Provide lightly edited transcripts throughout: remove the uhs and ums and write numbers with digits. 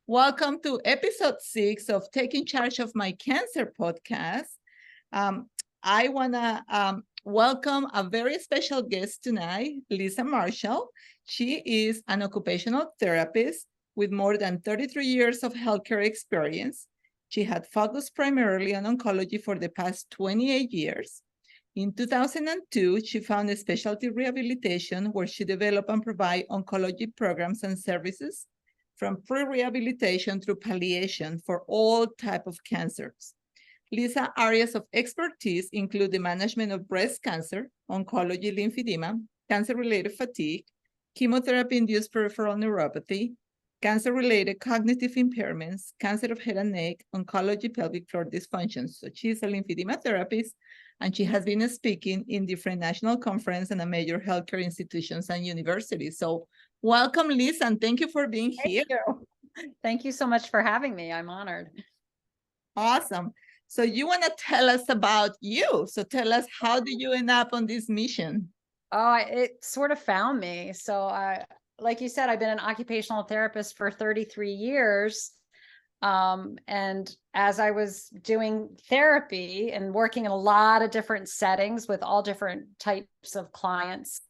Welcome to episode 6 of Taking Charge of My Cancer podcast. I want to welcome a very special guest tonight, Lisa Marshall. She is an occupational therapist with more than 33 years of healthcare experience. She had focused primarily on oncology for the past 28 years. In 2002, she founded Specialty Rehabilitation, where she developed and provided oncology programs and services from pre-rehabilitation through palliation for all types of cancers. Lisa's areas of expertise include the management of breast cancer, oncology, lymphedema, cancer-related fatigue, chemotherapy-induced peripheral neuropathy, cancer-related cognitive impairments, cancer of head and neck, oncology, pelvic floor dysfunction. So she's a lymphedema therapist, and she has been speaking in different national conferences and major healthcare institutions and universities. So welcome, Lisa, and thank you for being here. Thank you so much for having me. I'm honored. Awesome. So you want to tell us about you. So tell us, how did you end up on this mission? Oh, it sort of found me. So like you said, I've been an occupational therapist for 33 years. And as I was doing therapy and working in a lot of different settings with all different types of clients,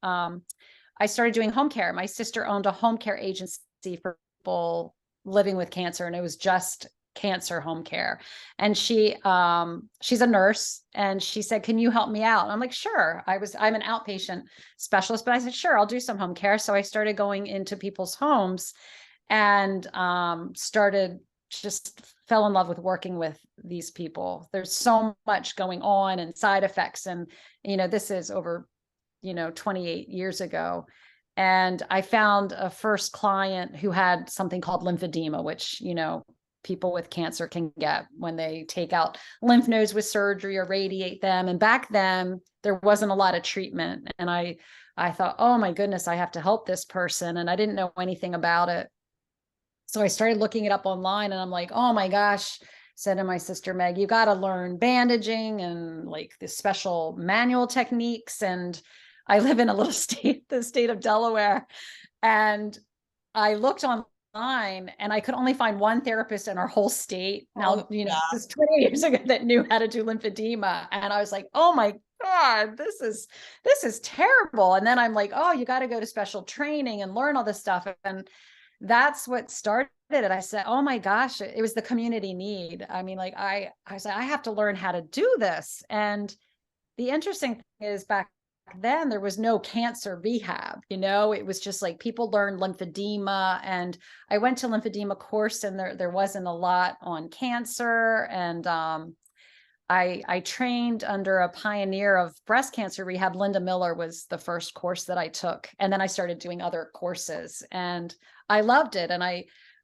I started doing home care. My sister owned a home care agency for people living with cancer, and it was just cancer home care. And she's a nurse, and she said, "Can you help me out?" And I'm like, "Sure." I'm an outpatient specialist, but I said, "Sure, I'll do some home care." So I started going into people's homes and fell in love with working with these people. There's so much going on and side effects. And, this is over 28 years ago. And I found a first client who had something called lymphedema, which, people with cancer can get when they take out lymph nodes with surgery or radiate them. And back then there wasn't a lot of treatment. And I thought, oh my goodness, I have to help this person. And I didn't know anything about it. So I started looking it up online, and I'm like, oh my gosh, said to my sister, Meg, you got to learn bandaging and like the special manual techniques. And I live in a little state, the state of Delaware. And I looked online and I could only find one therapist in our whole state. Now, this is 20 years ago, that knew how to do lymphedema. And I was like, oh my God, this is terrible. And then I'm like, oh, you got to go to special training and learn all this stuff. And that's what started it. I said, oh my gosh, it was the community need. I mean, like I said, I have to learn how to do this. And the interesting thing is, back then there was no cancer rehab. It was just like people learned lymphedema, and I went to lymphedema course, and there wasn't a lot on cancer. And I trained under a pioneer of breast cancer rehab. Linda Miller was the first course that I took. And then I started doing other courses, and I loved it. And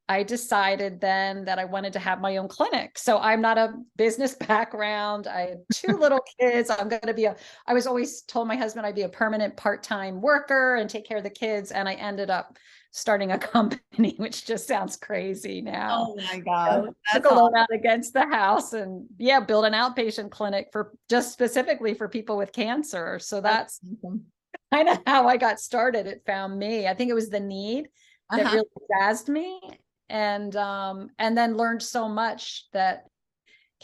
I decided then that I wanted to have my own clinic. So I'm not a business background. I had 2 little kids. I was always told my husband I'd be a permanent part-time worker and take care of the kids. And I ended up starting a company, which just sounds crazy now. Oh my God. Took a loan out against the house and build an outpatient clinic for just specifically for people with cancer. So that's kind of how I got started. It found me. I think it was the need that really jazzed me. And then learned so much that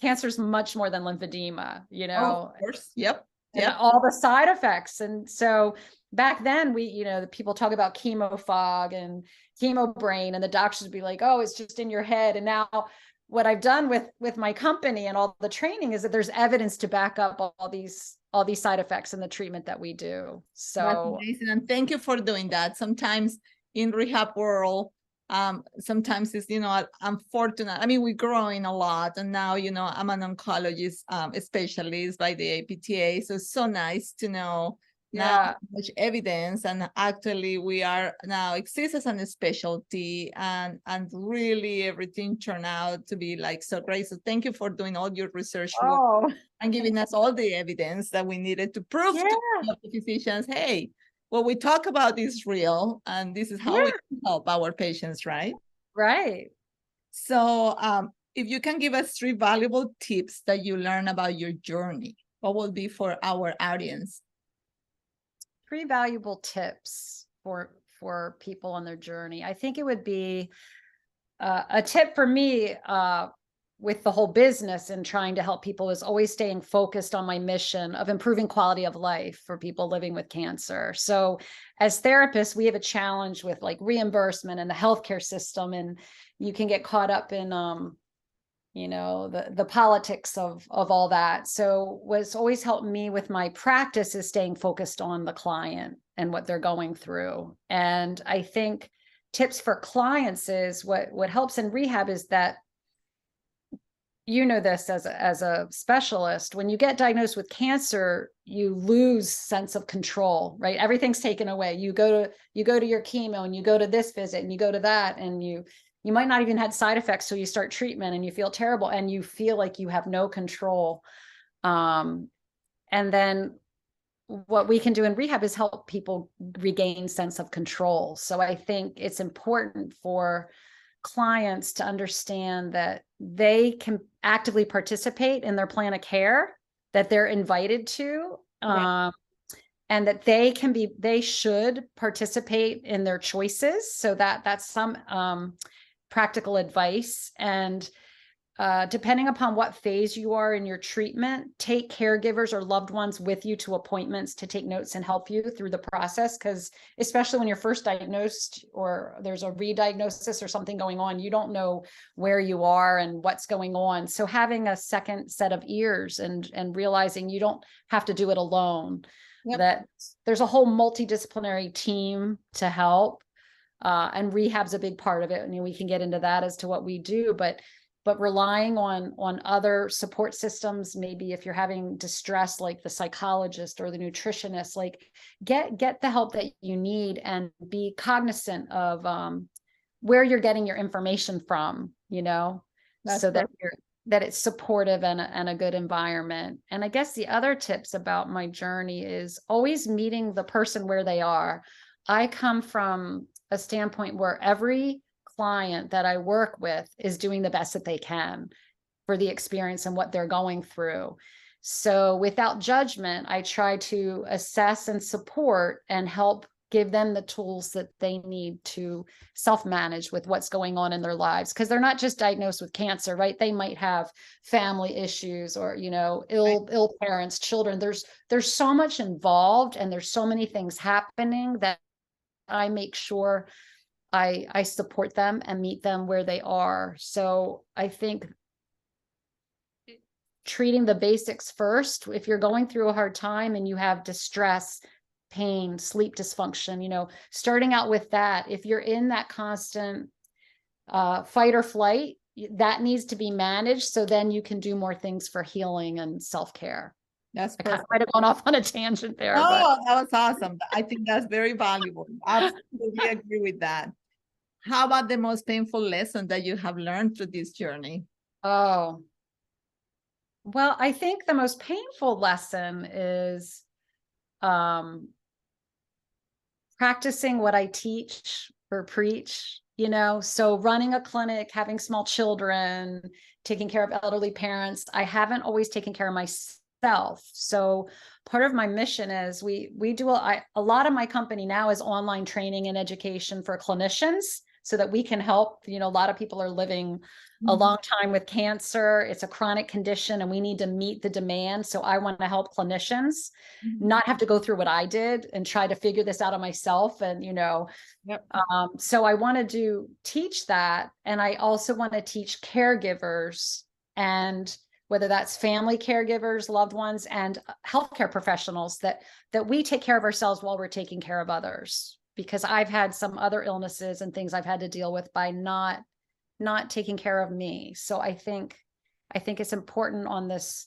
cancer is much more than lymphedema, Oh, of course. Yep. And all the side effects. And so back then the people talk about chemo fog and chemo brain, and the doctors would be like, oh, it's just in your head. And now what I've done with my company and all the training is that there's evidence to back up all these side effects and the treatment that we do. So that's amazing. And thank you for doing that. Sometimes in rehab world, sometimes it's, unfortunate. I mean, we're growing a lot, and now, I'm an oncologist specialist by the APTA. So it's so nice to know now much evidence, and actually we are now exist as a specialty, and really everything turned out to be like so great. So thank you for doing all your research work and giving us all the evidence that we needed to prove to the physicians, hey, what we talk about is real, and this is how we can help our patients, right? Right. So if you can give us 3 valuable tips that you learn about your journey, what will be for our audience? 3 valuable tips for people on their journey. I think it would be a tip for me with the whole business and trying to help people is always staying focused on my mission of improving quality of life for people living with cancer. So as therapists, we have a challenge with like reimbursement and the healthcare system, and you can get caught up in the politics of all that. So what's always helped me with my practice is staying focused on the client and what they're going through. And I think tips for clients is what helps in rehab is that, this as a specialist, when you get diagnosed with cancer, you lose sense of control, right? Everything's taken away. You go to your chemo and you go to this visit and you go to that, and you might not even had side effects. So you start treatment and you feel terrible and you feel like you have no control. And then what we can do in rehab is help people regain sense of control. So I think it's important for clients to understand that they can actively participate in their plan of care, that they're invited to, Right. and that they should participate in their choices. So that's some practical advice. And depending upon what phase you are in your treatment, take caregivers or loved ones with you to appointments to take notes and help you through the process. Because especially when you're first diagnosed or there's a re-diagnosis or something going on, you don't know where you are and what's going on. So having a second set of ears and realizing you don't have to do it alone, Yep. that there's a whole multidisciplinary team to help. And rehab's a big part of it. And we can get into that as to what we do, but relying on other support systems, maybe if you're having distress, like the psychologist or the nutritionist, like get the help that you need and be cognizant of where you're getting your information from, That's so that perfect. that it's supportive and a good environment. And I guess the other tips about my journey is always meeting the person where they are. I come from a standpoint where every client that I work with is doing the best that they can for the experience and what they're going through. So without judgment, I try to assess and support and help give them the tools that they need to self-manage with what's going on in their lives. Because they're not just diagnosed with cancer, right? They might have family issues or, ill parents, children. There's so much involved and there's so many things happening that I make sure I support them and meet them where they are. So I think treating the basics first, if you're going through a hard time and you have distress, pain, sleep dysfunction, starting out with that. If you're in that constant fight or flight, that needs to be managed. So then you can do more things for healing and self-care. That's I kind of perfect. might have gone off on a tangent there, Oh, but that was awesome. I think that's very valuable. Absolutely agree with that. How about the most painful lesson that you have learned through this journey? oh, well, I think the most painful lesson is practicing what I teach or preach, so running a clinic, having small children, taking care of elderly parents. I haven't always taken care of myself. So part of my mission is we do a lot of my company now is online training and education for clinicians so that we can help, a lot of people are living a long time with cancer. It's a chronic condition and we need to meet the demand. So I want to help clinicians not have to go through what I did and try to figure this out on myself. And, Yep. so I want to teach that. And I also want to teach caregivers, and whether that's family caregivers, loved ones, and healthcare professionals, that we take care of ourselves while we're taking care of others. Because I've had some other illnesses and things I've had to deal with by not taking care of me. So I think it's important on this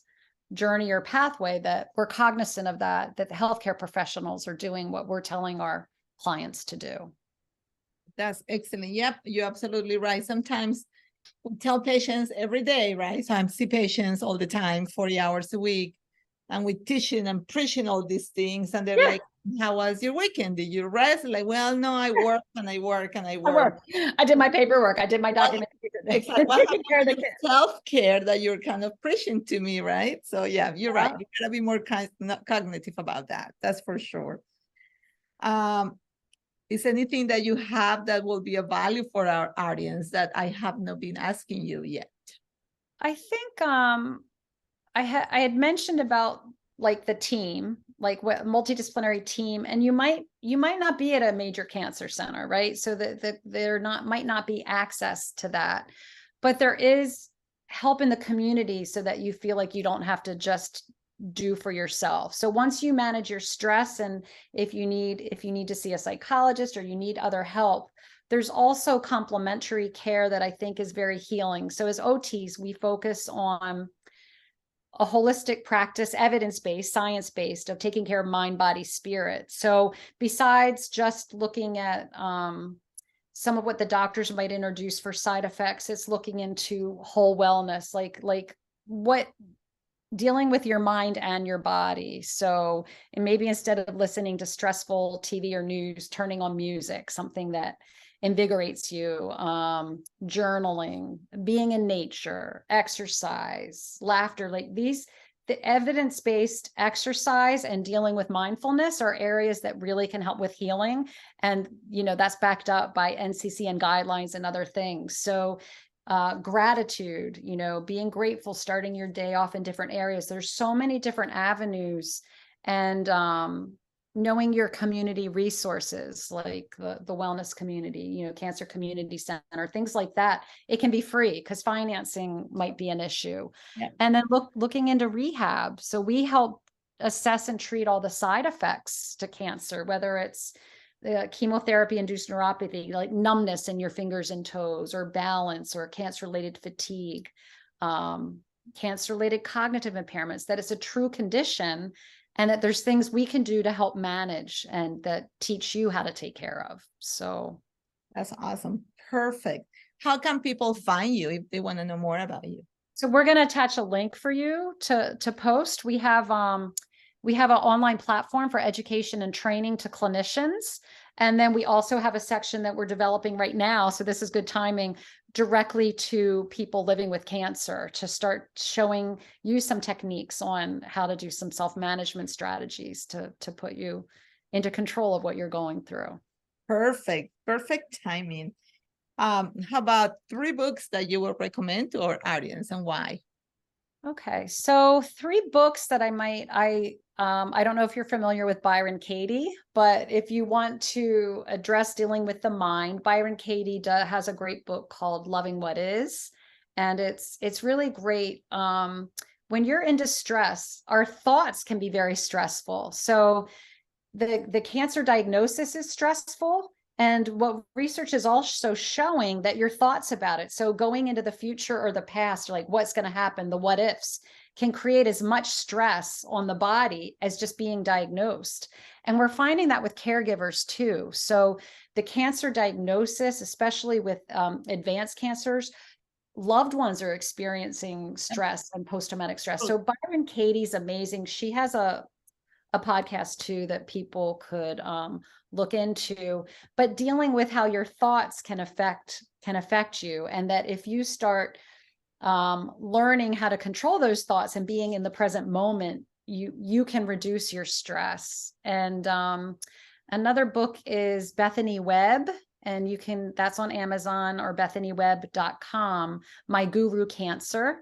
journey or pathway that we're cognizant of that the healthcare professionals are doing what we're telling our clients to do. That's excellent. Yep, you're absolutely right. Sometimes we tell patients every day, right? So I see patients all the time, 40 hours a week, and we teaching and preaching all these things, and they're like, how was your weekend? Did you rest? Like, well, no, I work and I work and I work. I did my paperwork. I did my documentation. Exactly. What happened to the self-care that you're kind of preaching to me, right? So yeah, you're right. You gotta be more cognitive about that. That's for sure. Is anything that you have that will be of value for our audience that I have not been asking you yet? I think I had mentioned about like the team, like what multidisciplinary team, and you might not be at a major cancer center, right? So that there might not be access to that, but there is help in the community so that you feel like you don't have to just do for yourself. So once you manage your stress, and if you need to see a psychologist or you need other help, there's also complementary care that I think is very healing. So as OTs, we focus on a holistic practice, evidence-based, science-based, of taking care of mind, body, spirit. So besides just looking at some of what the doctors might introduce for side effects, it's looking into whole wellness, like what dealing with your mind and your body. So, and maybe instead of listening to stressful TV or news, turning on music, something that invigorates you, journaling, being in nature, exercise, laughter, like these, the evidence-based exercise and dealing with mindfulness are areas that really can help with healing. And, that's backed up by NCCN guidelines and other things. So gratitude, being grateful, starting your day off in different areas. There's so many different avenues, and knowing your community resources, like the wellness community, cancer community center, things like that. It can be free because financing might be an issue. Yeah. And then looking into rehab. So we help assess and treat all the side effects to cancer, whether it's the chemotherapy-induced neuropathy, like numbness in your fingers and toes, or balance, or cancer-related fatigue, cancer-related cognitive impairments, that it's a true condition and that there's things we can do to help manage and that teach you how to take care of. So that's awesome. Perfect. How can people find you if they want to know more about you? So we're going to attach a link for you to post. We have an online platform for education and training to clinicians. And then we also have a section that we're developing right now. So this is good timing, directly to people living with cancer, to start showing you some techniques on how to do some self-management strategies to put you into control of what you're going through. Perfect. Perfect timing. How about 3 books that you would recommend to our audience, and why? Okay, so 3 books that I don't know if you're familiar with Byron Katie, but if you want to address dealing with the mind, Byron Katie has a great book called Loving What Is. And it's really great. When you're in distress, our thoughts can be very stressful. So the cancer diagnosis is stressful. And what research is also showing that your thoughts about it, so going into the future or the past, like what's going to happen, the what ifs, can create as much stress on the body as just being diagnosed. And we're finding that with caregivers too. So the cancer diagnosis, especially with advanced cancers, loved ones are experiencing stress and post-traumatic stress. So Byron Katie's amazing. She has a podcast too that people could look into, but dealing with how your thoughts can affect you, and that if you start learning how to control those thoughts and being in the present moment, you can reduce your stress. And another book is Bethany Webb, and that's on Amazon or bethanywebb.com, My Guru Cancer.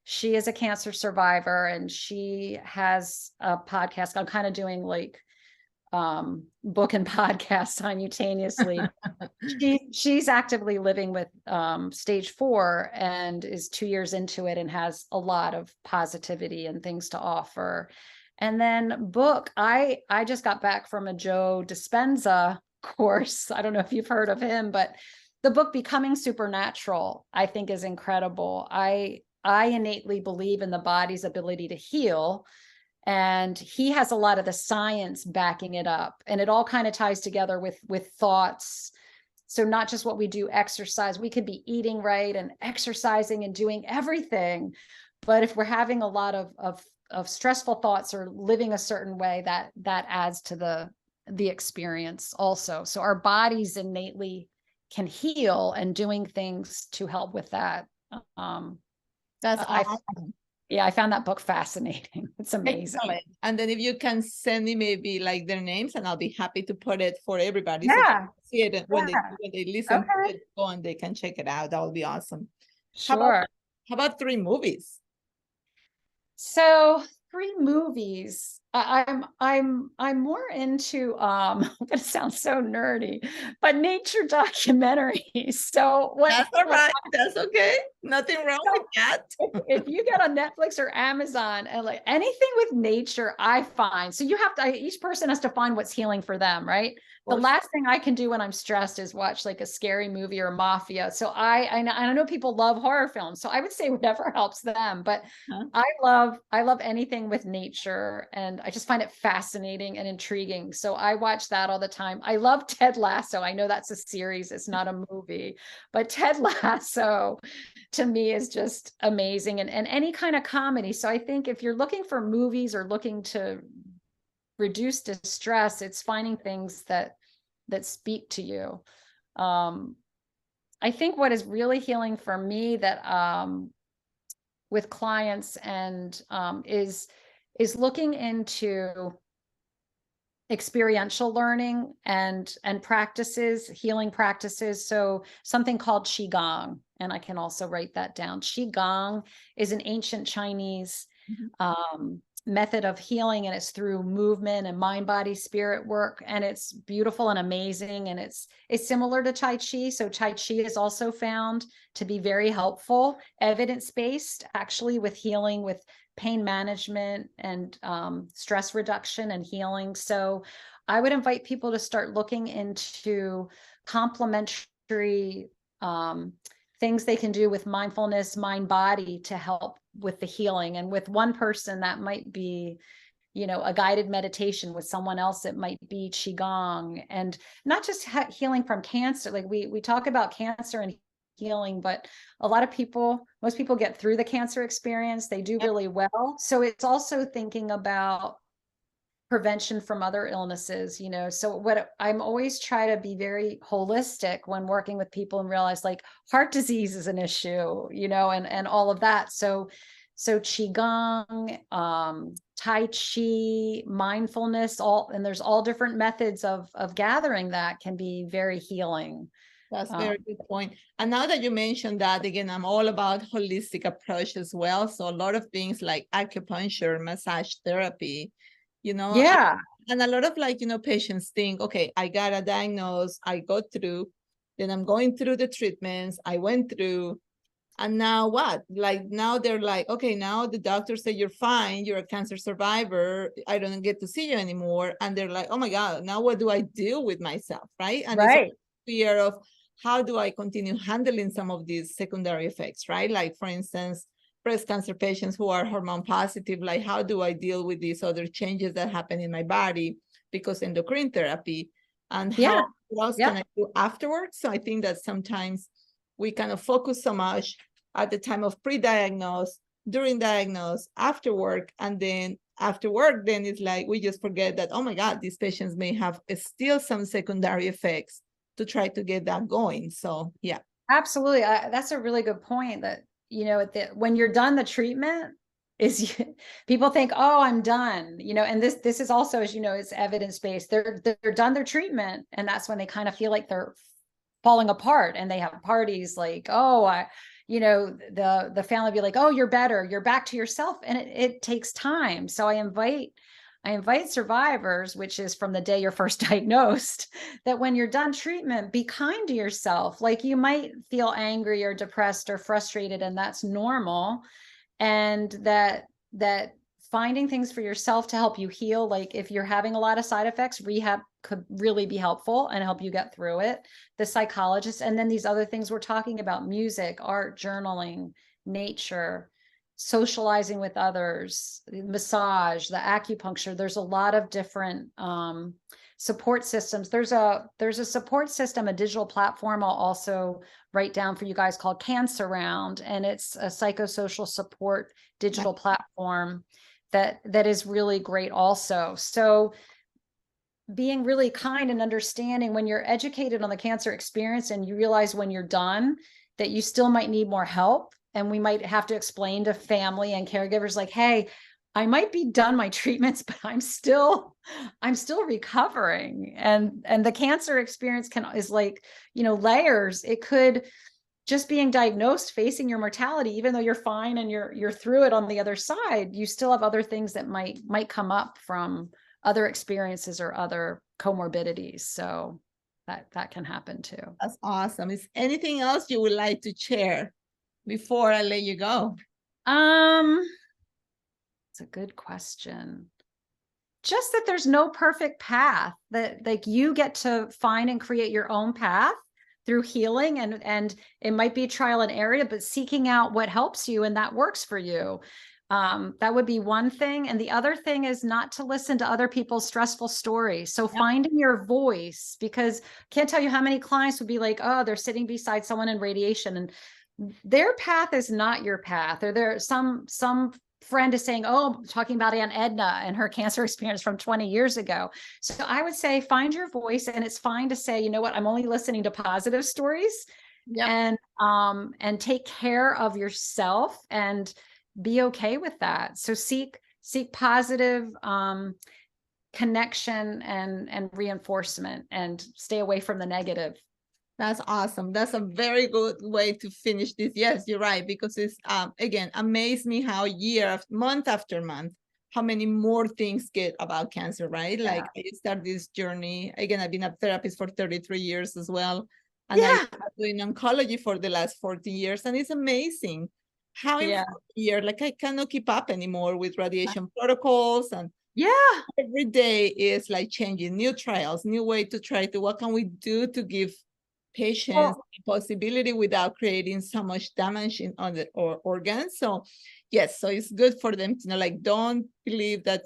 She is a cancer survivor, and she has a podcast. I'm kind of doing like book and podcast simultaneously. She's actively living with stage 4 and is 2 years into it and has a lot of positivity and things to offer. And then book, I just got back from a Joe Dispenza course. I don't know if you've heard of him, but the book Becoming Supernatural, I think, is incredible. I innately believe in the body's ability to heal, and he has a lot of the science backing it up, and it all kind of ties together with thoughts. So not just what we do, exercise, we could be eating right and exercising and doing everything, but if we're having a lot of stressful thoughts or living a certain way, that adds to the experience also. So our bodies innately can heal, and doing things to help with that. That's awesome. Yeah, I found that book fascinating. It's amazing. Excellent. And then if you can send me maybe like their names, and I'll be happy to put it for everybody so they Yeah. can see it when Yeah. they listen to Okay. it, go and they can check it out. That would be awesome. How about Sure. how about So 3 movies. I'm more into I'm gonna sound so nerdy, but nature documentaries. So That's all right. That's okay. Nothing wrong so with that. if you get on Netflix or Amazon and like anything with nature, I find so you have to each person has to find what's healing for them, right? The For sure. last thing I can do when I'm stressed is watch like a scary movie or mafia. So I know people love horror films, so I would say whatever helps them. But Huh? I love anything with nature, and I just find it fascinating and intriguing. So I watch that all the time. I love Ted Lasso. I know that's a series; it's not a movie, but Ted Lasso to me is just amazing, and any kind of comedy. So I think if you're looking for movies or looking to reduce distress, it's finding things that speak to you. I think what is really healing for me that with clients and is looking into experiential learning and practices, healing practices. So something called qigong, and I can also write that down. Qigong is an ancient Chinese method of healing, and it's through movement and mind body spirit work, and it's beautiful and amazing, and it's similar to Tai Chi. So Tai Chi is also found to be very helpful, evidence-based, actually, with healing, with pain management and stress reduction and healing. So I would invite people to start looking into complementary things they can do with mindfulness, mind body, to help with the healing. And with one person, that might be, a guided meditation. With someone else, it might be qigong, and not just healing from cancer. Like we talk about cancer and healing, but most people get through the cancer experience, they do really well. So it's also thinking about prevention from other illnesses. So what I'm always try to be very holistic when working with people, and realize like heart disease is an issue, and all of that. So qigong, tai chi, mindfulness, and there's all different methods of gathering that can be very healing. That's a very good point. And now that you mentioned that, again, I'm all about holistic approach as well. So a lot of things like acupuncture, massage therapy, Yeah. and a lot of patients think, okay, I got a diagnosis, I go through, then I'm going through the treatments I went through. And now what? Like now they're like, okay, now the doctor said you're fine, you're a cancer survivor, I don't get to see you anymore. And they're like, oh my God, now what do I do with myself? Right. And it's a fear of how do I continue handling some of these secondary effects, right? Like for instance, breast cancer patients who are hormone positive, like how do I deal with these other changes that happen in my body because endocrine therapy, and what else can I do afterwards? So I think that sometimes we kind of focus so much at the time of pre-diagnose, during diagnose, after work, and then after work, then it's like we just forget that, oh my God, these patients may have still some secondary effects to try to get that going. So yeah. Absolutely. That's a really good point, that, when you're done the treatment, people think, oh, I'm done, and this is also, as it's evidence-based. They're done their treatment, and that's when they kind of feel like they're falling apart, and they have parties like, oh, the family be like, oh, you're better, you're back to yourself. And it takes time. So I invite survivors, which is from the day you're first diagnosed, that when you're done treatment, be kind to yourself. Like you might feel angry or depressed or frustrated, and that's normal. And that finding things for yourself to help you heal. Like if you're having a lot of side effects, rehab could really be helpful and help you get through it. The psychologist, and then these other things we're talking about: music, art, journaling, nature, socializing with others, massage, the acupuncture. There's a lot of different support systems. There's a support system, a digital platform I'll also write down for you guys, called Cancer Round, and it's a psychosocial support digital platform that is really great also. So being really kind and understanding, when you're educated on the cancer experience and you realize when you're done that you still might need more help, and we might have to explain to family and caregivers like, hey, I might be done my treatments, but I'm still recovering. And the cancer experience is like, layers. It could just being diagnosed, facing your mortality, even though you're fine and you're through it on the other side, you still have other things that might come up from other experiences or other comorbidities. So that can happen too. That's awesome. Is anything else you would like to share before I let you go? It's a good question. Just that there's no perfect path, that like you get to find and create your own path through healing, and it might be trial and error, but seeking out what helps you and that works for you. That would be one thing. And the other thing is not to listen to other people's stressful stories. So finding your voice, because I can't tell you how many clients would be like, oh, they're sitting beside someone in radiation and their path is not your path. Or there some friend is saying, oh, talking about Aunt Edna and her cancer experience from 20 years ago. So I would say, find your voice, and it's fine to say, you know what, I'm only listening to positive stories. And take care of yourself and be okay with that. So seek positive connection and reinforcement, and stay away from the negative. That's awesome. That's a very good way to finish this. Yes, you're right, because it's again, amazed me how month after month, how many more things get about cancer, right? Yeah. Like I start this journey. Again, I've been a therapist for 33 years as well. And I've been doing oncology for the last 14 years. And it's amazing how in 4 years, like I cannot keep up anymore with radiation protocols, and every day is like changing, new trials, new way to try to, what can we do to give patients the possibility without creating so much damage on the organs. So yes, so it's good for them to know, like, don't believe that,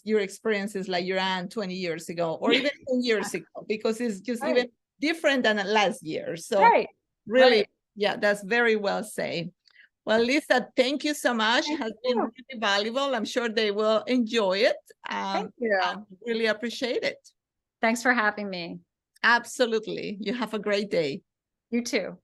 your experience is like your aunt 20 years ago or even 10 years ago, because it's just even different than last year. So really, that's very well said. Well, Lisa, thank you so much. It has been really valuable. I'm sure they will enjoy it. Thank you. I really appreciate it. Thanks for having me. Absolutely. You have a great day. You too.